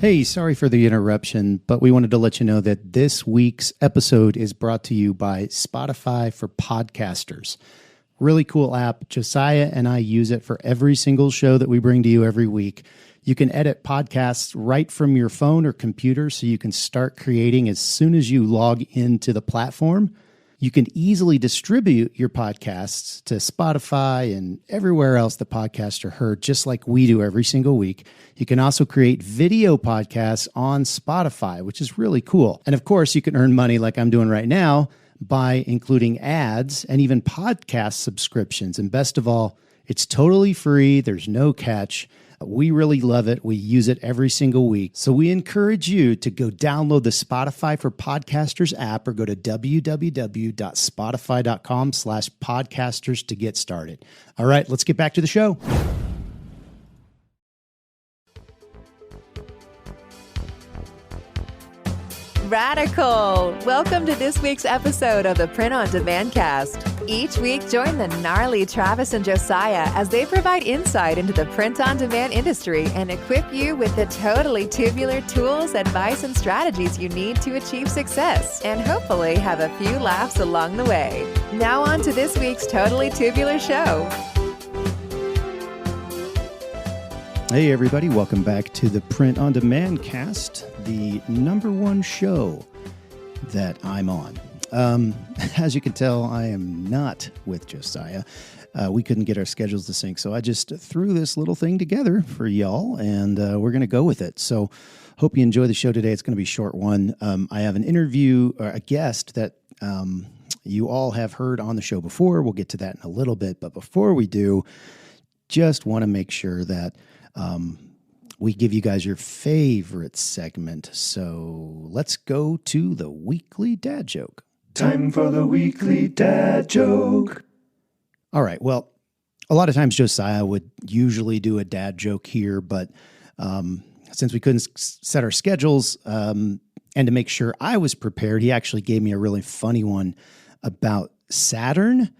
Hey, sorry for the interruption, but we wanted to let you know that this week's episode is brought to you by Spotify for Podcasters. Really cool app. Josiah and I use it for every single show that we bring to you every week. You can edit podcasts right from your phone or computer, so you can start creating as soon as you log into the platform. You can easily distribute your podcasts to Spotify and everywhere else the podcasts are heard, just like we do every single week. You can also create video podcasts on Spotify, which is really cool. And of course, you can earn money like I'm doing right now by including ads and even podcast subscriptions. And best of all, it's totally free. There's no catch. We really love it. We use it every single week. So we encourage you to go download the Spotify for Podcasters app or go to www.spotify.com/podcasters to get started. All right, let's get back to the show. Radical! Welcome to this week's episode of the Print on Demand Cast. Each week, join the gnarly Travis and Josiah as they provide insight into the print on demand industry and equip you with the totally tubular tools, advice, and strategies you need to achieve success and hopefully have a few laughs along the way. Now on to this week's Totally Tubular show. Hey, everybody. Welcome back to the Print on Demand Cast, the number one show that I'm on. As you can tell, I am not with Josiah. We couldn't get our schedules to sync, so I just threw this little thing together for y'all, and we're going to go with it. So hope you enjoy the show today. It's going to be a short one. I have an interview, or a guest that you all have heard on the show before. We'll get to that in a little bit, but before we do, just want to make sure that we give you guys your favorite segment. So let's go to the weekly dad joke. Time for the weekly dad joke. All right. Well, a lot of times Josiah would usually do a dad joke here, but since we couldn't set our schedules and to make sure I was prepared, he actually gave me a really funny one about Saturn,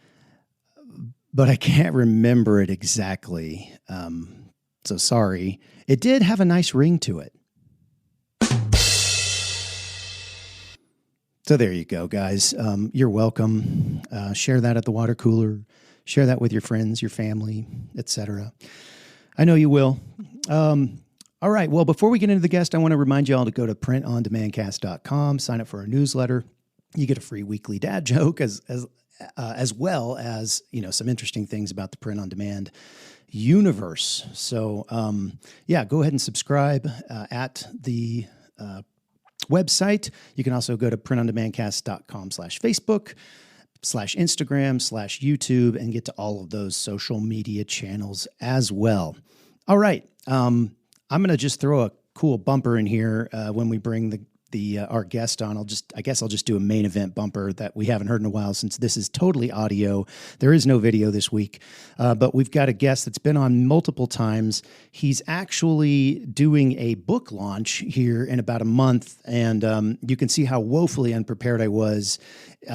but I can't remember it exactly. So sorry. It did have a nice ring to it. So there you go, guys. You're welcome. Share that at the water cooler. Share that with your friends, your family, etc. I know you will. All right. Well, before we get into the guest, I want to remind you all to go to printondemandcast.com, sign up for our newsletter. You get a free weekly dad joke as well as, some interesting things about the print on demand universe. So, go ahead and subscribe at the website. You can also go to printondemandcast.com/Facebook/Instagram/YouTube and get to all of those social media channels as well. All right. I'm going to just throw a cool bumper in here when we bring our guest on. I'll just do a main event bumper that we haven't heard in a while, since this is totally audio. There is no video this week, but we've got a guest that's been on multiple times. He's actually doing a book launch here in about a month, and you can see how woefully unprepared I was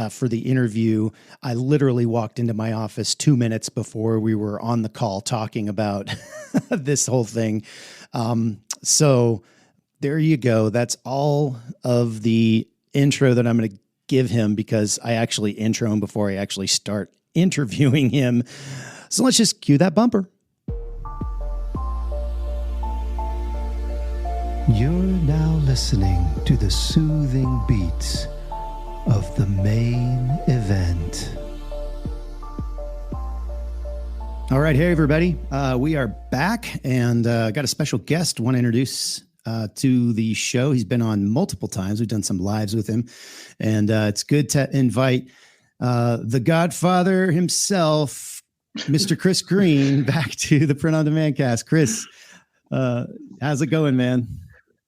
for the interview. I literally walked into my office 2 minutes before we were on the call talking about this whole thing. So there you go. That's all of the intro that I'm going to give him, because I actually intro him before I actually start interviewing him. So let's just cue that bumper. You're now listening to the soothing beats of the main event. All right. Hey, everybody. We are back and got a special guest. Want to introduce to the show. He's been on multiple times. We've done some lives with him, and it's good to invite the Godfather himself, Mr. Chris Green, back to the Print on Demand Cast. Chris, how's it going, man?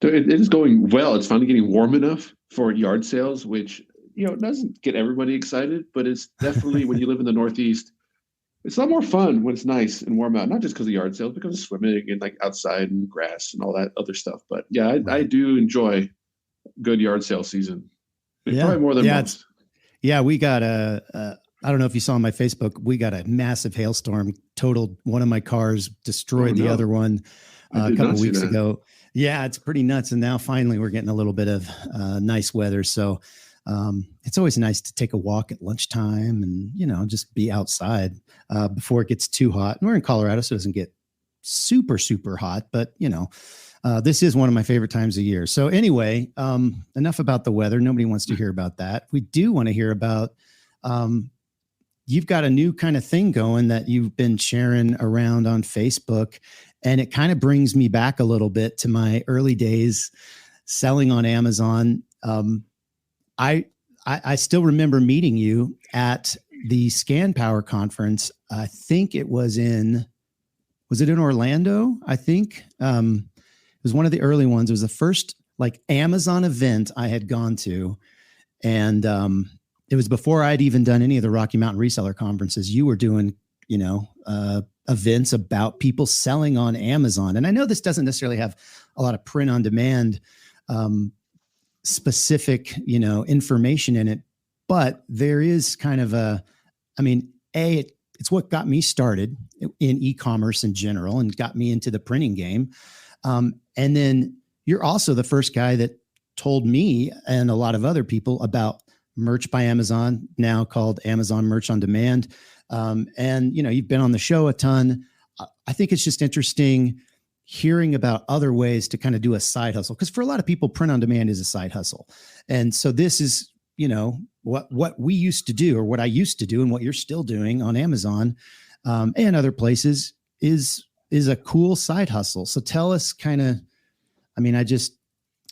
It is going well. It's finally getting warm enough for yard sales, which it doesn't get everybody excited, but it's definitely when you live in the Northeast, it's a lot more fun when it's nice and warm out, not just because of yard sales, because of swimming and like outside and grass and all that other stuff. But yeah, I do enjoy good yard sale season. Probably more than most. Yeah, we got a I don't know if you saw on my Facebook, we got a massive hailstorm, totaled one of my cars, destroyed the other one a couple of weeks ago. Yeah, it's pretty nuts. And now finally we're getting a little bit of nice weather. So it's always nice to take a walk at lunchtime and, just be outside before it gets too hot. And we're in Colorado, so it doesn't get super, super hot. But, this is one of my favorite times of year. So anyway, enough about the weather. Nobody wants to hear about that. We do want to hear about you've got a new kind of thing going that you've been sharing around on Facebook. And it kind of brings me back a little bit to my early days selling on Amazon. I still remember meeting you at the Scan Power conference. I think was it in Orlando? I think it was one of the early ones. It was the first Amazon event I had gone to. And it was before I'd even done any of the Rocky Mountain reseller conferences. You were doing, events about people selling on Amazon. And I know this doesn't necessarily have a lot of print on demand specific, information in it, but there is kind of it's what got me started in e-commerce in general and got me into the printing game. And then you're also the first guy that told me and a lot of other people about Merch by Amazon, now called Amazon Merch on Demand. And, you've been on the show a ton. I think it's just interesting hearing about other ways to kind of do a side hustle. Because for a lot of people, print on demand is a side hustle. And so this is, what we used to do, or what I used to do, and what you're still doing on Amazon and other places is a cool side hustle. So tell us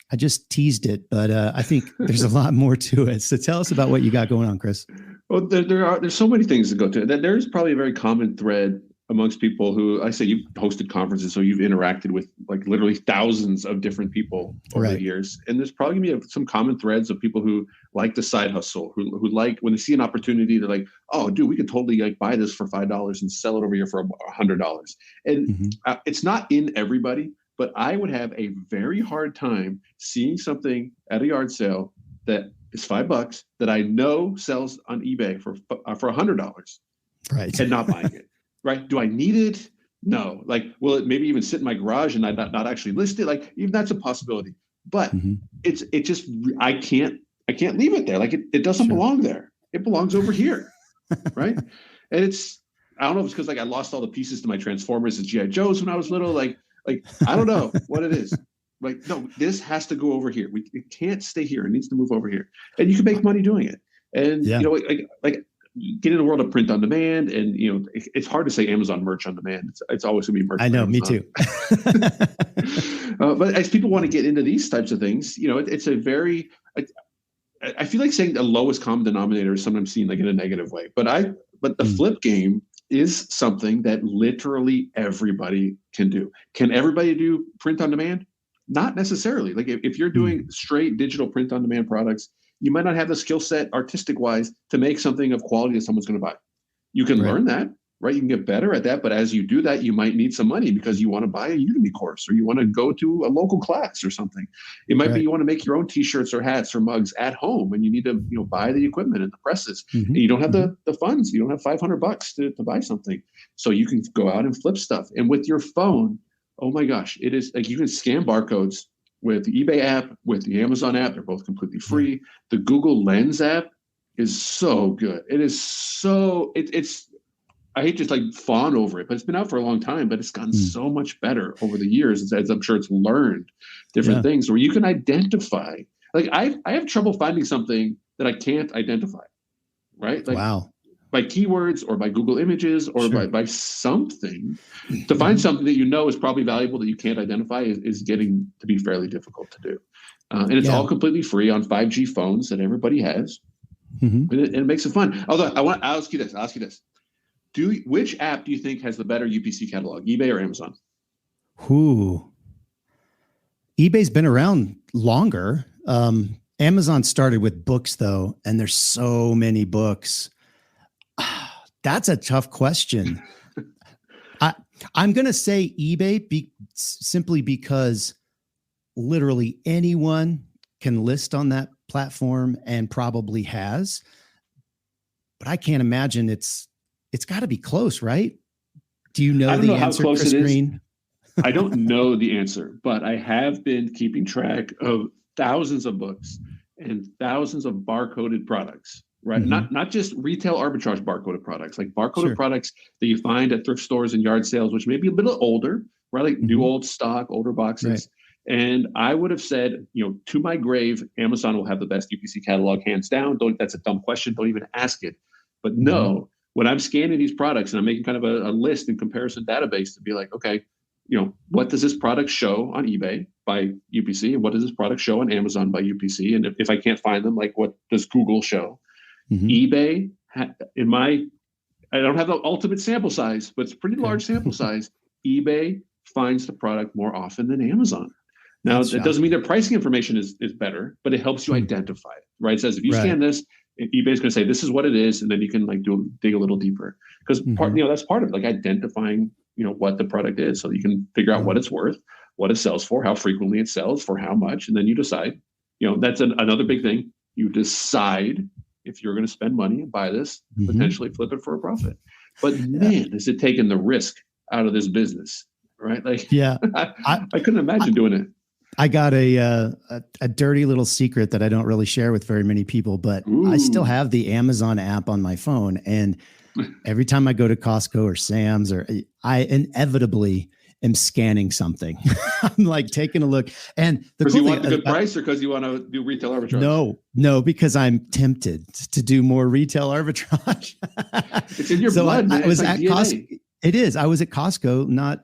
I just teased it, but I think there's a lot more to it. So tell us about what you got going on, Chris. Well, there's so many things to go to. There's probably a very common thread amongst people who, I say, you've hosted conferences, so you've interacted with literally thousands of different people over the years. And there's probably gonna be some common threads of people who like the side hustle, who like when they see an opportunity, they're like, oh, dude, we could totally buy this for $5 and sell it over here for $100. And it's not in everybody, but I would have a very hard time seeing something at a yard sale that is $5 that I know sells on eBay for $100, right? And not buying it, right? Do I need it? No. Will it maybe even sit in my garage and I not actually list it? Even that's a possibility. But it just I can't leave it there. It doesn't belong there. It belongs over here, right? And I don't know if it's because I lost all the pieces to my Transformers and GI Joes when I was little. I don't know what it is. No, this has to go over here. It can't stay here. It needs to move over here. And you can make money doing it. And, get in the world of print on demand. And, it's hard to say Amazon Merch on Demand. It's always going to be merch. I know, me too. But as people want to get into these types of things, it's a very, I feel like saying the lowest common denominator is sometimes seen in a negative way. But the flip game is something that literally everybody can do. Can everybody do print on demand? Not necessarily. If you're doing straight digital print on demand products, you might not have the skill set artistic wise to make something of quality that someone's going to buy. You can learn that, right? You can get better at that. But as you do that, you might need some money because you want to buy a Udemy course, or you want to go to a local class or something. It might be you want to make your own t-shirts or hats or mugs at home, and you need to buy the equipment and the presses. And you don't have the funds. You don't have $500 to buy something. So you can go out and flip stuff. And with your phone, oh my gosh, it is you can scan barcodes with the eBay app, with the Amazon app. They're both completely free. The Google Lens app is so good. It is so it's I hate to fawn over it, but it's been out for a long time, but it's gotten so much better over the years as I'm sure it's learned different things where you can identify. I have trouble finding something that I can't identify, right? Wow. By keywords or by Google Images or by something. To find something that is probably valuable that you can't identify is getting to be fairly difficult to do. And it's all completely free on 5G phones that everybody has. And it makes it fun. Although I'll ask you this. Which app do you think has the better UPC catalog, eBay or Amazon? eBay's been around longer. Amazon started with books though, and there's so many books. That's a tough question. I'm going to say eBay simply because literally anyone can list on that platform and probably has. but I can't imagine it's got to be close, right? Do you know I don't the know how answer, close Chris it is. Green? I don't know the answer, but I have been keeping track of thousands of books and thousands of barcoded products, right? Mm-hmm. Not just retail arbitrage barcoded products, like barcoded Sure. products that you find at thrift stores and yard sales, which may be a bit older, right? Like new old stock, older boxes. Right. And I would have said, to my grave, Amazon will have the best UPC catalog, hands down. That's a dumb question. Don't even ask it. But no, when I'm scanning these products and I'm making kind of a list and comparison database to be like, okay, what does this product show on eBay by UPC? And what does this product show on Amazon by UPC? And if I can't find them, like what does Google show? eBay, I don't have the ultimate sample size, but it's a pretty large sample size. eBay finds the product more often than Amazon. Now, that doesn't mean their pricing information is better, but it helps you identify it, right? It says if you scan this, eBay's going to say this is what it is, and then you can dig a little deeper because that's part of it, like identifying what the product is, so you can figure out what it's worth, what it sells for, how frequently it sells, for how much, and then you decide. That's another big thing. You decide if you're going to spend money and buy this, potentially flip it for a profit. But man, is it taking the risk out of this business, right? Like, I couldn't imagine doing it. I got a dirty little secret that I don't really share with very many people, but I still have the Amazon app on my phone. And every time I go to Costco or Sam's, I inevitably am scanning something. I'm like taking a look. And because you want the good price or because you want to do retail arbitrage? No, because I'm tempted to do more retail arbitrage. It's in your blood, man. I was like at Costco. It is. I was at Costco, not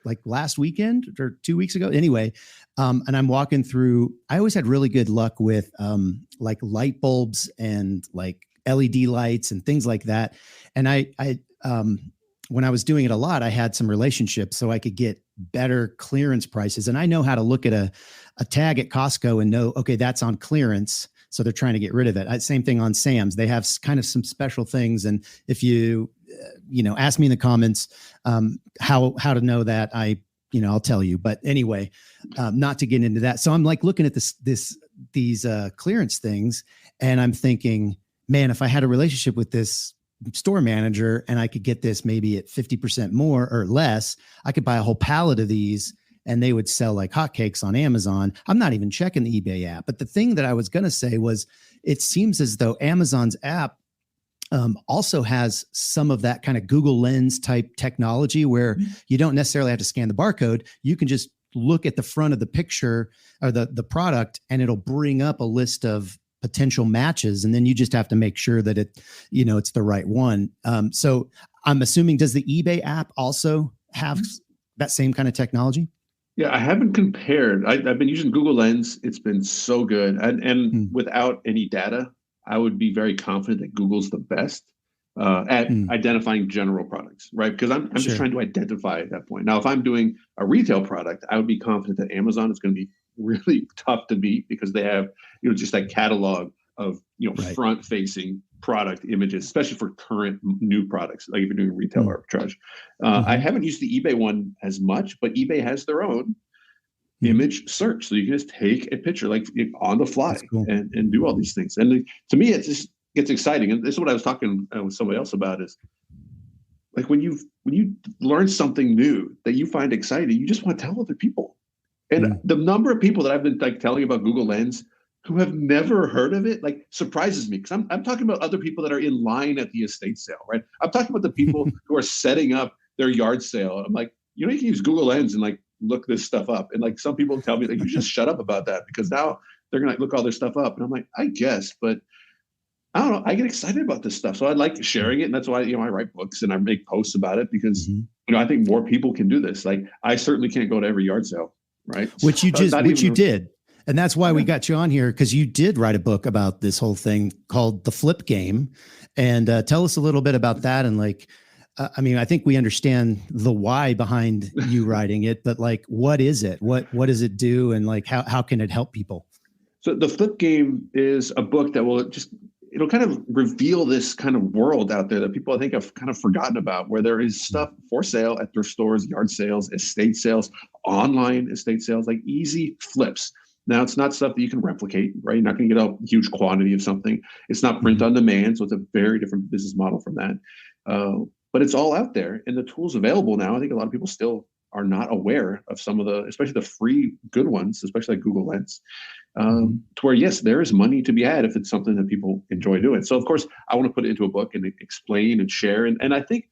like last weekend or 2 weeks ago. Anyway, and I'm walking through. I always had really good luck with like light bulbs and like LED lights and things like that. And I when I was doing it a lot, I had some relationships so I could get better clearance prices. And I know how to look at a tag at Costco and know, okay, that's on clearance. So they're trying to get rid of it. Same thing on Sam's. They have kind of some special things. And if you, ask me in the comments how to know that, I'll tell you. But anyway, not to get into that. So I'm like looking at these clearance things, and I'm thinking, man, if I had a relationship with this store manager and I could get this maybe at 50% more or less, I could buy a whole pallet of these and they would sell like hotcakes on Amazon. I'm not even checking the eBay app. But the thing that I was going to say was, it seems as though Amazon's app also has some of that kind of Google Lens type technology where you don't necessarily have to scan the barcode. You can just look at the front of the picture or the product, and it'll bring up a list of potential matches. And then you just have to make sure that it's the right one. So I'm assuming, does the eBay app also have that same kind of technology? Yeah, I haven't compared. I've been using Google Lens. It's been so good. And without any data, I would be very confident that Google's the best at identifying general products, right? Because I'm just trying to identify at that point. Now, if I'm doing a retail product, I would be confident that Amazon is going to be really tough to beat because they have, just that catalog of, front-facing product images, especially for current new products, like if you're doing retail arbitrage. I haven't used the eBay one as much, but eBay has their own image search. So you can just take a picture like on the fly and do all these things. And to me, it just gets exciting. And this is what I was talking with somebody else about, is like when you learn something new that you find exciting, you just want to tell other people. And the number of people that I've been like telling about Google Lens who have never heard of it, like, surprises me, because I'm talking about other people that are in line at the estate sale, right? I'm talking about the people who are setting up their yard sale. I'm like, you can use Google Lens and like look this stuff up. And like some people tell me, like, you just shut up about that because now they're gonna like look all their stuff up. And I'm like, I guess, but I don't know. I get excited about this stuff, so I like sharing it, and that's why I write books and I make posts about it because I think more people can do this. Like, I certainly can't go to every yard sale, right? Which you did. And that's why we got you on here, because you did write a book about this whole thing called The Flip Game. And tell us a little bit about that. And like, I think we understand the why behind you writing it, but like, what is it? What does it do? And like, how can it help people? So The Flip Game is a book that it'll kind of reveal this kind of world out there that people I think have kind of forgotten about, where there is stuff for sale at thrift stores, yard sales, estate sales, online estate sales, like easy flips. Now, it's not stuff that you can replicate, right? You're not going to get a huge quantity of something. It's not print on demand, so it's a very different business model from that. But it's all out there, and the tools available now. I think a lot of people still are not aware of some of the, especially the free good ones, especially like Google Lens, to where, yes, there is money to be had if it's something that people enjoy doing. So, of course, I want to put it into a book and explain and share. And I think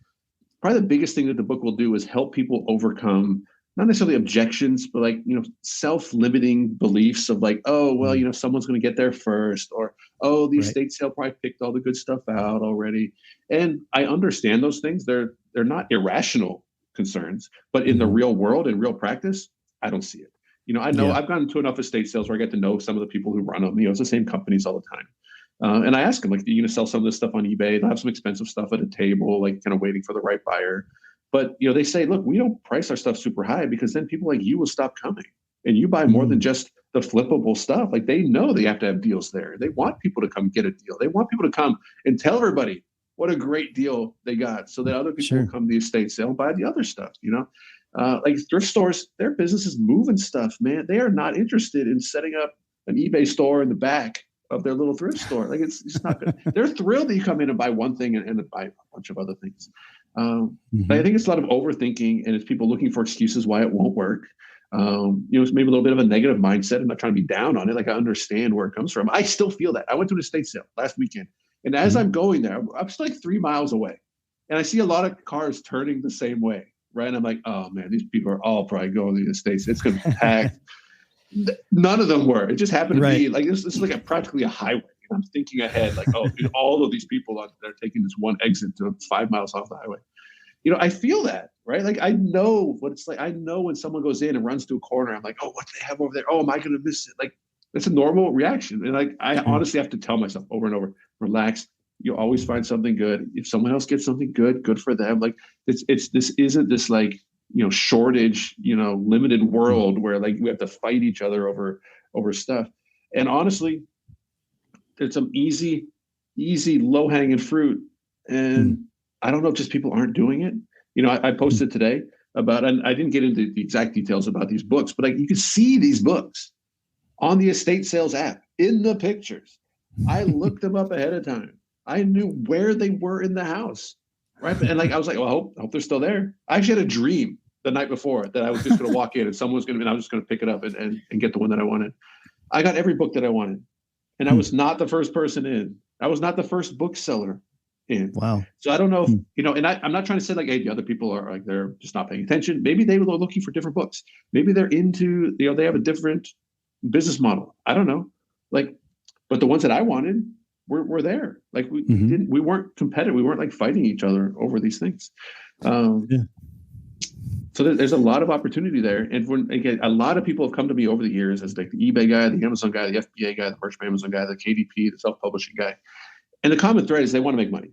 probably the biggest thing that the book will do is help people overcome not necessarily objections, but like, self-limiting beliefs of like, oh, well, someone's going to get there first, or, oh, the estate sale probably picked all the good stuff out already. And I understand those things. They're not irrational concerns, but in the real world and real practice, I don't see it. I know I've gone to enough estate sales where I get to know some of the people who run them. It's the same companies all the time. And I ask them, like, are you going to sell some of this stuff on eBay? They'll have some expensive stuff at a table, like kind of waiting for the right buyer. But, they say, look, we don't price our stuff super high because then people like you will stop coming and you buy more than just the flippable stuff. Like, they know they have to have deals there. They want people to come get a deal. They want people to come and tell everybody what a great deal they got so that other people will come to the estate sale and buy the other stuff, like thrift stores, their business is moving stuff, man. They are not interested in setting up an eBay store in the back of their little thrift store. Like, it's not good. They're thrilled that you come in and buy one thing and buy a bunch of other things. But I think it's a lot of overthinking, and it's people looking for excuses why it won't work. It's maybe a little bit of a negative mindset. I'm not trying to be down on it. Like, I understand where it comes from. I still feel that. I went to an estate sale last weekend, and as I'm going there, I'm still like 3 miles away, and I see a lot of cars turning the same way, right? And I'm like, oh man, these people are all probably going to the estates. It's going to be packed. None of them were. It just happened to be like this is like practically a highway. I'm thinking ahead, like, oh, all of these people are taking this one exit to 5 miles off the highway. I feel that, right? Like, I know what it's like. I know when someone goes in and runs to a corner, I'm like, oh, what do they have over there? Oh, am I going to miss it? Like, it's a normal reaction. And like, I honestly have to tell myself over and over, relax. You'll always find something good. If someone else gets something good for them. Like, this isn't this like, shortage, limited world where like we have to fight each other over stuff. And honestly, there's some easy, low-hanging fruit. And I don't know if just people aren't doing it. I posted today about, and I didn't get into the exact details about these books, but you can see these books on the estate sales app in the pictures. I looked them up ahead of time. I knew where they were in the house, right? And like, I was like, well, I hope they're still there. I actually had a dream the night before that I was just going to walk in and someone was going to, and I was just going to pick it up and get the one that I wanted. I got every book that I wanted. And I was not the first person in. I was not the first bookseller in. Wow. So I don't know if, and I'm not trying to say like, hey, the other people are like, they're just not paying attention. Maybe they were looking for different books. Maybe they're into, they have a different business model. I don't know. Like, but the ones that I wanted were there. Like we weren't competitive. We weren't like fighting each other over these things. So there's a lot of opportunity there. And when, again, a lot of people have come to me over the years as like the eBay guy, the Amazon guy, the FBA guy, the Merchant Amazon guy, the KDP, the self-publishing guy. And the common thread is they want to make money,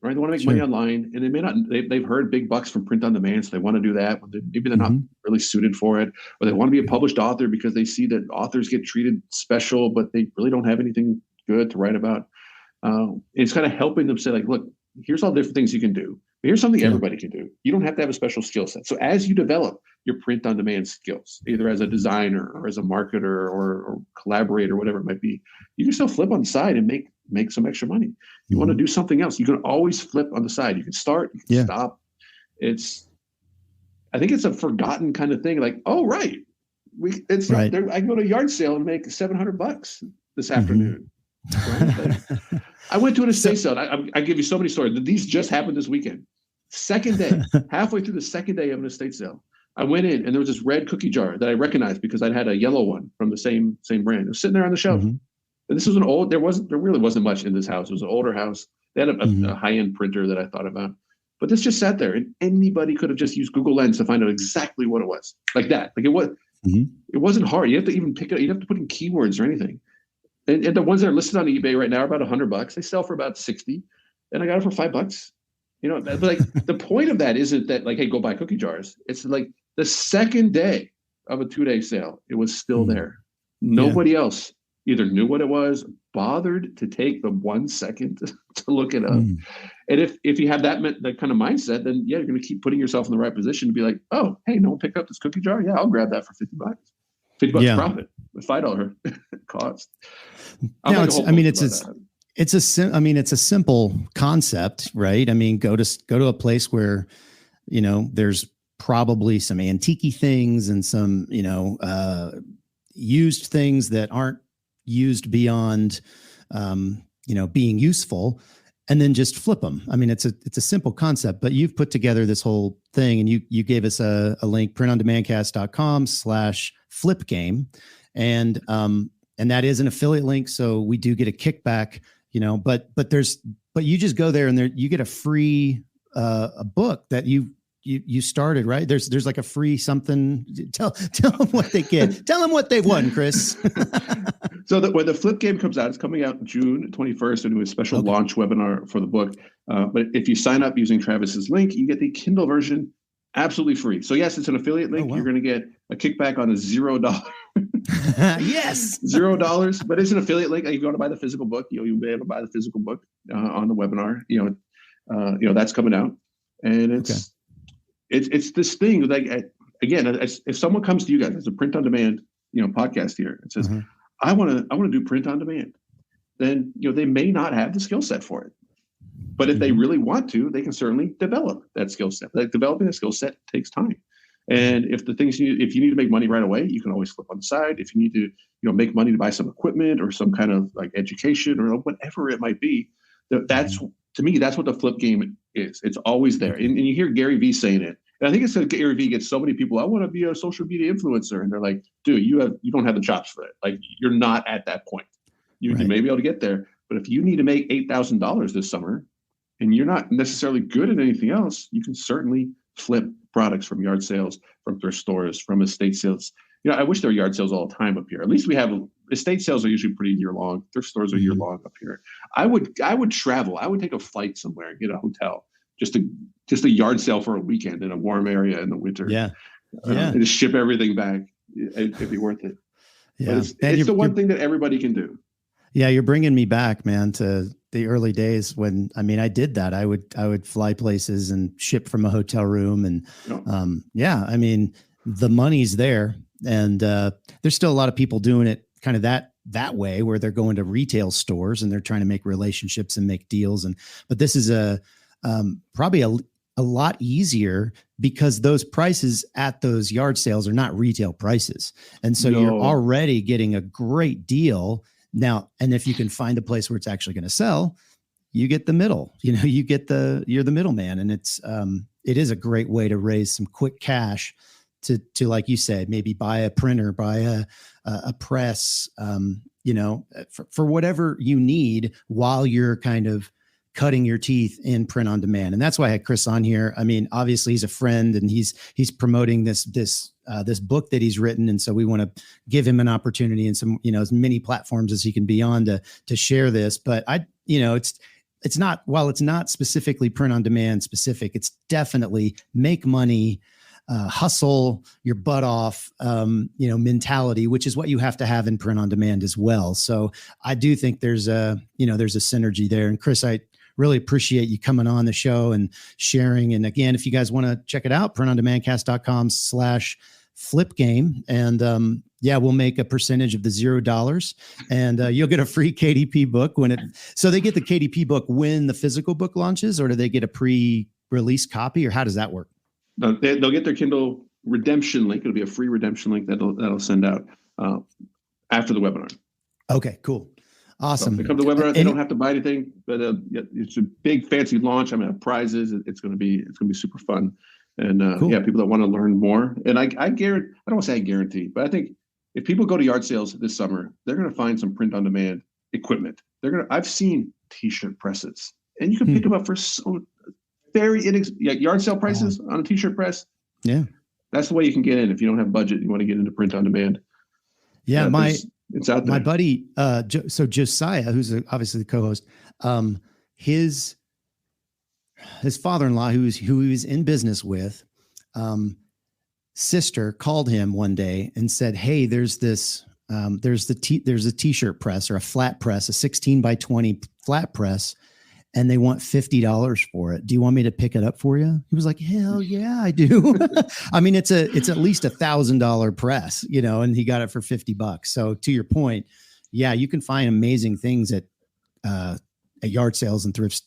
right? They want to make money online, and they may not, they've heard big bucks from print on demand, so they want to do that. But maybe they're not really suited for it, or they want to be a published author because they see that authors get treated special, but they really don't have anything good to write about. It's kind of helping them say like, look, here's all different things you can do. But here's something everybody can do. You don't have to have a special skill set. So as you develop your print on demand skills, either as a designer or as a marketer or collaborator, whatever it might be, you can still flip on the side and make some extra money. You want to do something else, you can always flip on the side. You can start, you can stop. I think it's a forgotten kind of thing. Like, oh, right. I can go to a yard sale and make $700 this afternoon. Right? Like, I went to an estate sale. I give you so many stories. These just happened this weekend. Second day, halfway through the second day of an estate sale, I went in and there was this red cookie jar that I recognized because I'd had a yellow one from the same brand. It was sitting there on the shelf. And this was there really wasn't much in this house. It was an older house. They had a high-end printer that I thought about. But this just sat there, and anybody could have just used Google Lens to find out exactly what it was. Like that. Like it wasn't hard. You have to even pick it up. You have to put in keywords or anything. And the ones that are listed on eBay right now are about $100. They sell for about 60, and I got it for $5. But like the point of that isn't that like, hey, go buy cookie jars. It's like the second day of a 2-day sale, it was still there. Nobody else either knew what it was, bothered to take the 1 second to look it up. And if you have that kind of mindset, then you're going to keep putting yourself in the right position to be like, oh, hey, no one picked up this cookie jar. Yeah, I'll grab that for $50. $50 profit. $5 cost. No, it's a simple concept, right? I mean, go to a place where, there's probably some antique things and some, used things that aren't used beyond, being useful, and then just flip them. I mean, it's a simple concept, but you've put together this whole thing, and you gave us a link, printondemandcast.com/flipgame. And that is an affiliate link. So we do get a kickback, but you just go there and you get a free, a book that you started, right? There's like a free something. Tell them what they get. Tell them what they won, Chris. So when the Flip Game comes out, it's coming out June 21st. We're doing a special launch webinar for the book. But if you sign up using Travis's link, you get the Kindle version absolutely free. So yes, it's an affiliate link. Oh, wow. You're going to get a kickback on a $0. Yes. $0, but it's an affiliate link. If you want to buy the physical book, you'll be able to buy the physical book on the webinar. That's coming out, and it's this thing. Like again, if someone comes to you guys as a print on demand, podcast here, and says, I want to do print on demand, then they may not have the skill set for it. But if they really want to, they can certainly develop that skill set. Like developing a skill set takes time. And if if you need to make money right away, you can always flip on the side. If you need to, make money to buy some equipment or some kind of like education or whatever it might be, that's to me, that's what the Flip Game is. It's always there. And you hear Gary Vee saying it. And I think it's that Gary Vee gets so many people, I want to be a social media influencer. And they're like, dude, you don't have the chops for it. Like you're not at that point. You may be able to get there. But if you need to make $8,000 this summer and you're not necessarily good at anything else, you can certainly flip products from yard sales, from thrift stores, from estate sales. I wish there were yard sales all the time up here. At least we have estate sales are usually pretty year long. Thrift stores are year long up here. I would travel. I would take a flight somewhere, get a hotel, just a yard sale for a weekend in a warm area in the winter. Yeah. And just ship everything back. It'd be worth it. Yeah. It's the one thing that everybody can do. Yeah. You're bringing me back, man, to the early days when, I did that. I would fly places and ship from a hotel room and, the money's there, and there's still a lot of people doing it kind of that way, where they're going to retail stores and they're trying to make relationships and make deals. But this is probably a lot easier because those prices at those yard sales are not retail prices. And so you're already getting a great deal now. And if you can find a place where it's actually going to sell, you get the middle, you're the middleman. And it is a great way to raise some quick cash to, like you said, maybe buy a printer, buy a press, for whatever you need while you're kind of cutting your teeth in print on demand. And that's why I had Chris on here. Obviously he's a friend and he's promoting this book that he's written. And so we want to give him an opportunity and some, as many platforms as he can be on to share this. But it's not, while it's not specifically print on demand specific, it's definitely make money, hustle your butt off, mentality, which is what you have to have in print on demand as well. So I do think there's a synergy there. And Chris, I really appreciate you coming on the show and sharing. And again, if you guys want to check it out, printondemandcast.com/flipgame. And we'll make a percentage of the $0, and you'll get a free KDP book so they get the KDP book when the physical book launches, or do they get a pre-release copy, or how does that work? They'll get their Kindle redemption link. It'll be a free redemption link that'll send out after the webinar. Okay, cool. Awesome. So they come to the webinar, they don't have to buy anything, but it's a big fancy launch. I'm going to have prizes. It's going to be super fun. And cool. People that want to learn more. And I guarantee, I don't want to say I guarantee, but I think if people go to yard sales this summer, they're going to find some print on demand equipment. I've seen t-shirt presses, and you can pick them up for so very yard sale prices on a t-shirt press. Yeah. That's the way you can get in. If you don't have budget, you want to get into print on demand. Yeah. It's out there. My buddy, so Josiah, who's obviously the co-host, his father-in-law, who he was in business with, sister called him one day and said, "Hey, there's a t-shirt press, or a flat press, a 16 by 20 flat press, and they want $50 for it. Do you want me to pick it up for you? He was like, hell yeah, I do. I mean, it's at least $1,000 press, and he got it for $50. So to your point, yeah, you can find amazing things at yard sales and thrift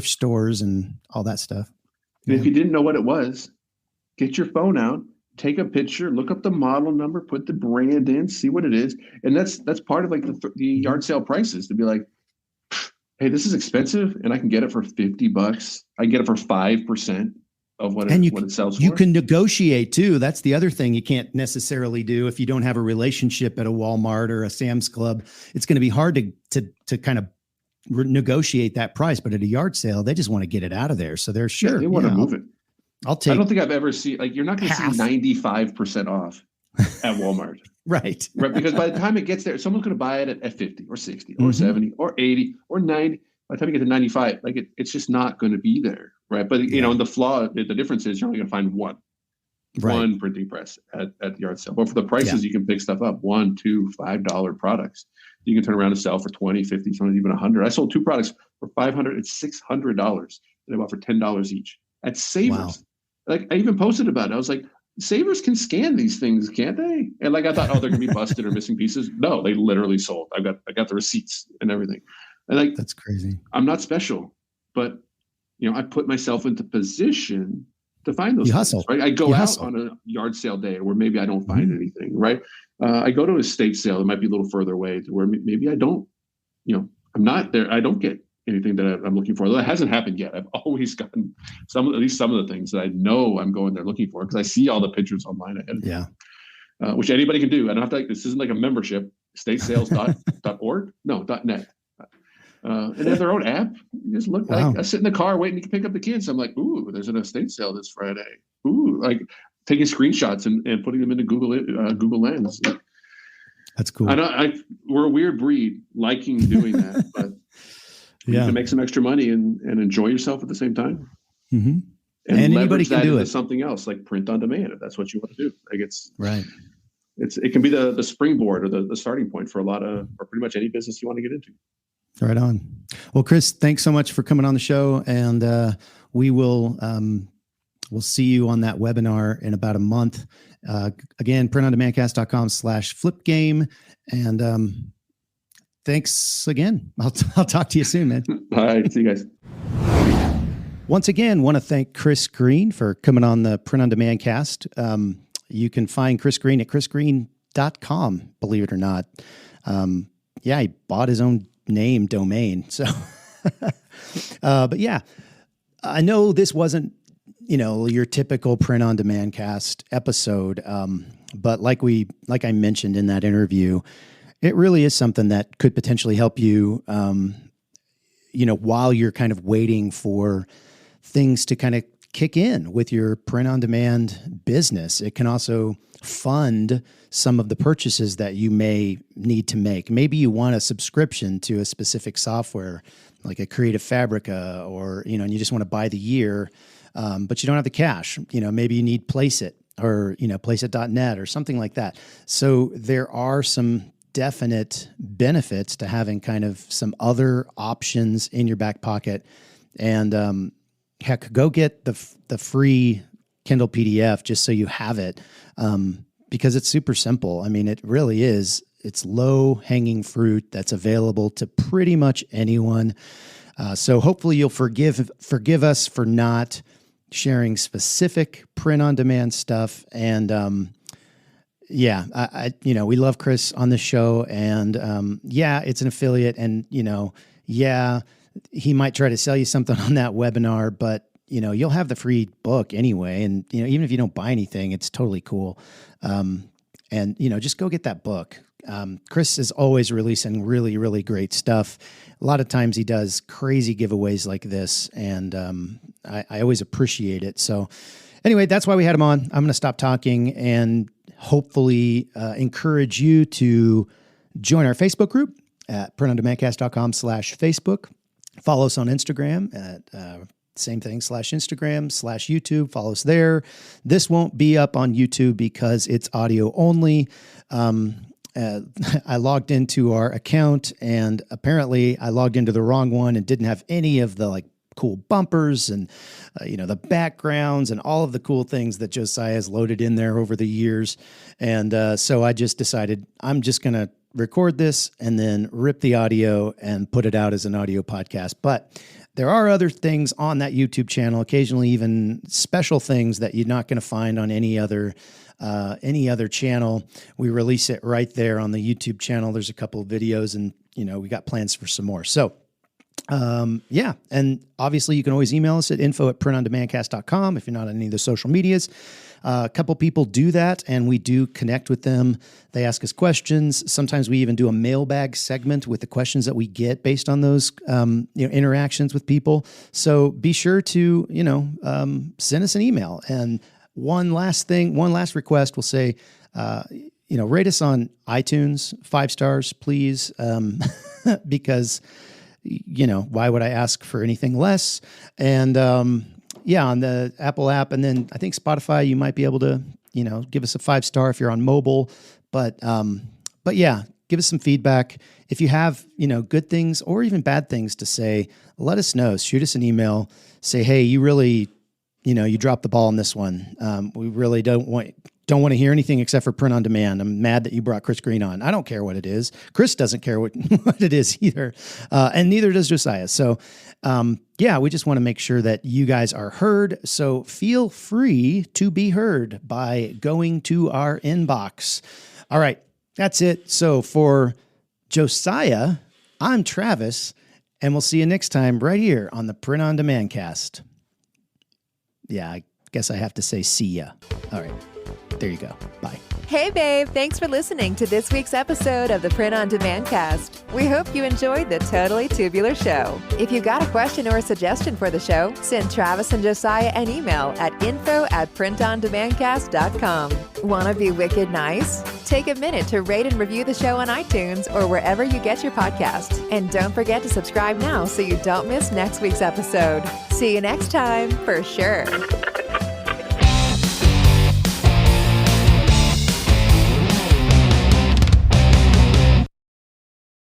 stores and all that stuff. And if you didn't know what it was, get your phone out, take a picture, look up the model number, put the brand in, see what it is. And that's part of like the yard sale prices, to be like, hey, this is expensive and I can get it for $50. I get it for 5% of what it sells for. You can negotiate too. That's the other thing you can't necessarily do if you don't have a relationship at a Walmart or a Sam's Club. It's going to be hard to kind of negotiate that price, but at a yard sale, they just want to get it out of there. So they're sure. Yeah, they want to move it. I don't think I've ever seen, like, you're not going to see 95% off at Walmart. Right. Because by the time it gets there, someone's going to buy it at 50 or 60 or 70 or 80 or 90. By the time you get to 95, like it's just not going to be there. Right. But, the difference is you're only going to find one printing press at the yard sale. But for the prices, you can pick stuff up, $1, $2, $5 products. You can turn around and sell for 20, 50, sometimes even 100. I sold 2 products for $500 and $600 that I bought for $10 each at Savers. Wow. Like, I even posted about it. I was like, Savers can scan these things, can't they? And like, I thought, they're going to be busted or missing pieces. No, they literally sold. I got the receipts and everything. And like, that's crazy. I'm not special, but I put myself into position to find those. You things, hustle, right? I go out on a yard sale day where maybe I don't find anything, right? I go to a estate sale that might be a little further away, to where maybe I don't, I'm not there. I don't get anything that I'm looking for. Though it hasn't happened yet. I've always gotten some of the things that I know I'm going there looking for, because I see all the pictures online ahead of me. Which anybody can do. I don't have to, this isn't like a membership, estatesales.org, no, .net. And they have their own app. You just look. Wow. Like, I sit in the car waiting to pick up the kids. I'm like, ooh, there's an estate sale this Friday. Ooh, like taking screenshots and putting them into Google Lens. That's cool. We're a weird breed, liking doing that, but you can make some extra money and enjoy yourself at the same time. Mm-hmm. And anybody can do it. Something else like print on demand, if that's what you want to do. Like it's right. It can be the springboard or the starting point for pretty much any business you want to get into. Right on. Well, Chris, thanks so much for coming on the show. And we'll see you on that webinar in about a month. Again, printondemandcast.com/flipgame. And thanks again. I'll talk to you soon, man. All right. See you guys. Once again, want to thank Chris Green for coming on the Print on Demand cast. You can find Chris Green at chrisgreen.com, believe it or not. He bought his own name domain. So, but yeah, I know this wasn't, your typical Print on Demand cast episode. But like I mentioned in that interview, it really is something that could potentially help you, while you're kind of waiting for things to kind of kick in with your print on demand business. It can also fund some of the purchases that you may need to make. Maybe you want a subscription to a specific software like a Creative Fabrica, or, and you just want to buy the year, but you don't have the cash. Maybe you need Placeit or, Placeit.net or something like that. So there are some definite benefits to having kind of some other options in your back pocket. And heck, go get the free Kindle PDF just so you have it, because it's super simple. I mean, it really is. It's low-hanging fruit that's available to pretty much anyone. So hopefully you'll forgive us for not sharing specific print-on-demand stuff. And we love Chris on the show. And it's an affiliate. And he might try to sell you something on that webinar, but you'll have the free book anyway. And, even if you don't buy anything, it's totally cool. Just go get that book. Chris is always releasing really, really great stuff. A lot of times he does crazy giveaways like this, and I always appreciate it. So anyway, that's why we had him on. I'm going to stop talking and hopefully encourage you to join our Facebook group at printondemandcast.com/Facebook. Follow us on Instagram at same thing, /Instagram/YouTube. Follow us there. This won't be up on YouTube because it's audio only. I logged into our account, and apparently I logged into the wrong one and didn't have any of the like cool bumpers and the backgrounds and all of the cool things that Josiah has loaded in there over the years. And so I just decided I'm just going to record this and then rip the audio and put it out as an audio podcast. But there are other things on that YouTube channel, occasionally even special things that you're not going to find on any other channel. We release it right there on the YouTube channel. There's a couple of videos, and we got plans for some more. So yeah. And obviously you can always email us at info@printondemandcast.com if you're not on any of the social medias. A couple people do that, and we do connect with them. They ask us questions. Sometimes we even do a mailbag segment with the questions that we get based on those, interactions with people. So be sure to, send us an email. And one last request, we'll say, rate us on iTunes, 5 stars, please. Because, why would I ask for anything less? And, on the Apple app, and then I think Spotify, you might be able to, give us a 5-star if you're on mobile. But yeah, give us some feedback. If you have, good things or even bad things to say, let us know. Shoot us an email. Say, hey, you really, you dropped the ball on this one. We really don't want to hear anything except for print on demand. I'm mad that you brought Chris Green on. I don't care what it is. Chris doesn't care what it is either. And neither does Josiah. So, we just want to make sure that you guys are heard. So feel free to be heard by going to our inbox. All right. That's it. So for Josiah, I'm Travis, and we'll see you next time right here on the Print on Demand cast. Yeah, I guess I have to say see ya. All right. There you go. Bye. Hey, babe. Thanks for listening to this week's episode of the Print on Demand cast. We hope you enjoyed the Totally Tubular Show. If you've got a question or a suggestion for the show, send Travis and Josiah an email at info@printondemandcast.com. Want to be wicked nice? Take a minute to rate and review the show on iTunes or wherever you get your podcasts. And don't forget to subscribe now so you don't miss next week's episode. See you next time, for sure.